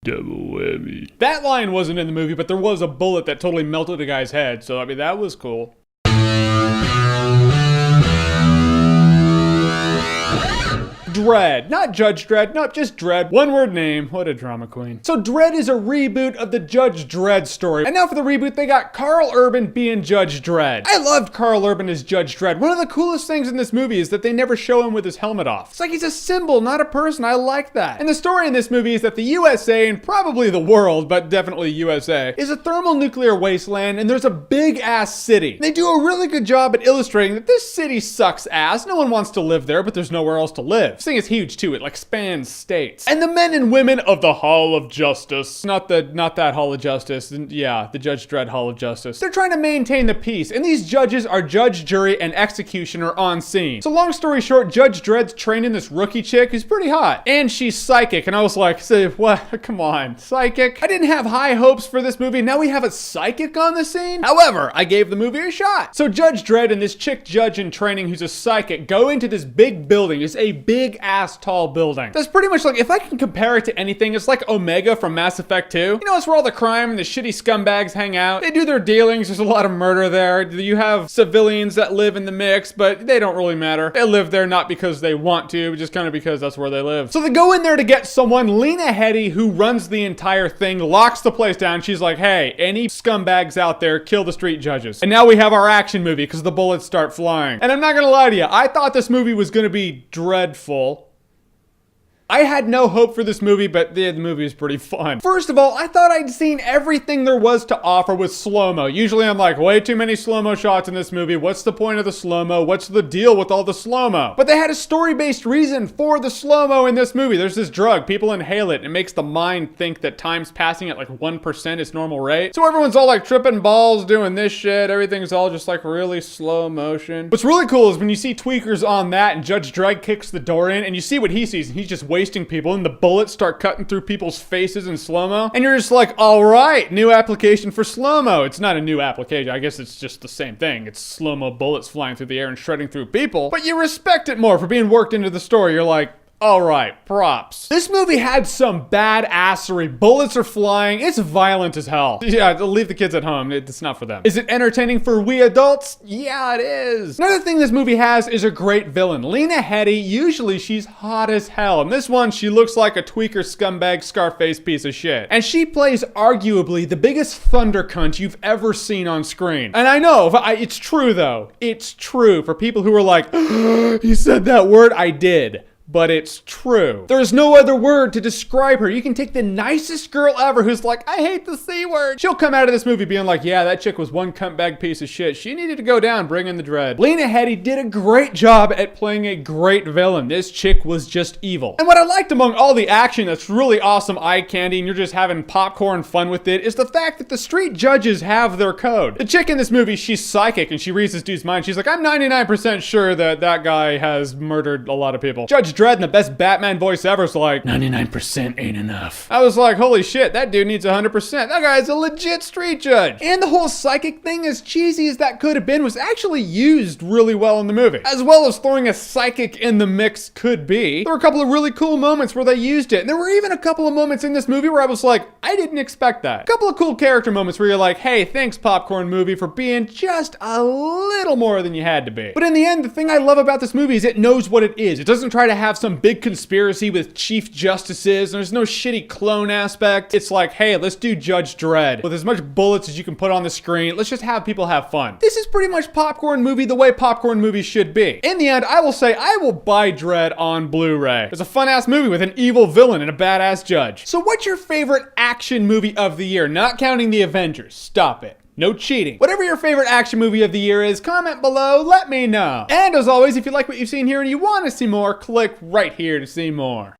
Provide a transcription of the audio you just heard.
Double whammy. That line wasn't in the movie, but there was a bullet that totally melted a guy's head, so I mean, that was cool. Dredd. Not Judge Dredd, nope, just Dredd. One word name. What a drama queen. So Dredd is a reboot of the Judge Dredd story. And now for the reboot, they got Carl Urban being Judge Dredd. I loved Carl Urban as Judge Dredd. One of the coolest things in this movie is that they never show him with his helmet off. It's like he's a symbol, not a person. I like that. And the story in this movie is that the USA, and probably the world, but definitely USA, is a thermonuclear wasteland, and there's a big ass city. They do a really good job at illustrating that this city sucks ass. No one wants to live there, but there's nowhere else to live. This thing is huge too. It like spans states. And the men and women of the Hall of Justice, not that Hall of Justice, yeah, the Judge Dredd Hall of Justice, they're trying to maintain the peace. And these judges are judge, jury, and executioner on scene. So long story short, Judge Dredd's training this rookie chick who's pretty hot. And she's psychic. And I was like, say, what? Come on, psychic? I didn't have high hopes for this movie. Now we have a psychic on the scene? However, I gave the movie a shot. So Judge Dredd and this chick judge in training who's a psychic go into this big building. It's a big ass tall building. That's pretty much like, if I can compare it to anything, it's like Omega from Mass Effect 2. You know, it's where all the crime and the shitty scumbags hang out. They do their dealings. There's a lot of murder there. You have civilians that live in the mix, but they don't really matter. They live there not because they want to, but just kind of because that's where they live. So they go in there to get someone. Lena Headey, who runs the entire thing, locks the place down. She's like, hey, any scumbags out there, kill the street judges. And now we have our action movie because the bullets start flying. And I'm not gonna lie to you, I thought this movie was gonna be dreadful. I had no hope for this movie, but the movie is pretty fun. First of all, I thought I'd seen everything there was to offer with slow-mo. Usually I'm like, way too many slow-mo shots in this movie. What's the point of the slow-mo? What's the deal with all the slow-mo? But they had a story-based reason for the slow-mo in this movie. There's this drug. People inhale it. It makes the mind think that time's passing at like 1% is normal rate. So everyone's all like tripping balls, doing this shit. Everything's all just like really slow motion. What's really cool is when you see tweakers on that and Judge Dredd kicks the door in and you see what he sees and he's just wasting people and the bullets start cutting through people's faces in slow-mo. And you're just like, all right, new application for slow-mo. It's not a new application. I guess it's just the same thing. It's slow-mo bullets flying through the air and shredding through people. But you respect it more for being worked into the story. You're like, all right, props. This movie had some badassery. Bullets are flying. It's violent as hell. Yeah, leave the kids at home. It's not for them. Is it entertaining for we adults? Yeah, it is. Another thing this movie has is a great villain. Lena Headey, usually she's hot as hell. In this one, she looks like a tweaker scumbag Scarface piece of shit. And she plays arguably the biggest thunder cunt you've ever seen on screen. And I know, it's true though. It's true for people who are like, he said that word, I did. But it's true. There's no other word to describe her. You can take the nicest girl ever who's like, I hate the C word. She'll come out of this movie being like, yeah, that chick was one cuntbag piece of shit. She needed to go down, bring in the Dredd. Lena Headey did a great job at playing a great villain. This chick was just evil. And what I liked among all the action that's really awesome eye candy and you're just having popcorn fun with it is the fact that the street judges have their code. The chick in this movie, she's psychic and she reads this dude's mind. She's like, I'm 99% sure that that guy has murdered a lot of people. Judge Dredd in the best Batman voice ever is like, 99% ain't enough. I was like, holy shit, that dude needs 100%. That guy's a legit street judge. And the whole psychic thing, as cheesy as that could have been, was actually used really well in the movie. As well as throwing a psychic in the mix could be. There were a couple of really cool moments where they used it. And there were even a couple of moments in this movie where I was like, I didn't expect that. A couple of cool character moments where you're like, hey, thanks popcorn movie for being just a little more than you had to be. But in the end, the thing I love about this movie is it knows what it is. It doesn't try to have some big conspiracy with chief justices. And there's no shitty clone aspect. It's like, hey, let's do Judge Dredd with as much bullets as you can put on the screen. Let's just have people have fun. This is pretty much popcorn movie the way popcorn movies should be. In the end, I will say I will buy Dredd on Blu-ray. It's a fun-ass movie with an evil villain and a badass judge. So what's your favorite action movie of the year? Not counting the Avengers. Stop it. No cheating. Whatever your favorite action movie of the year is, comment below, let me know. And as always, if you like what you've seen here and you want to see more, click right here to see more.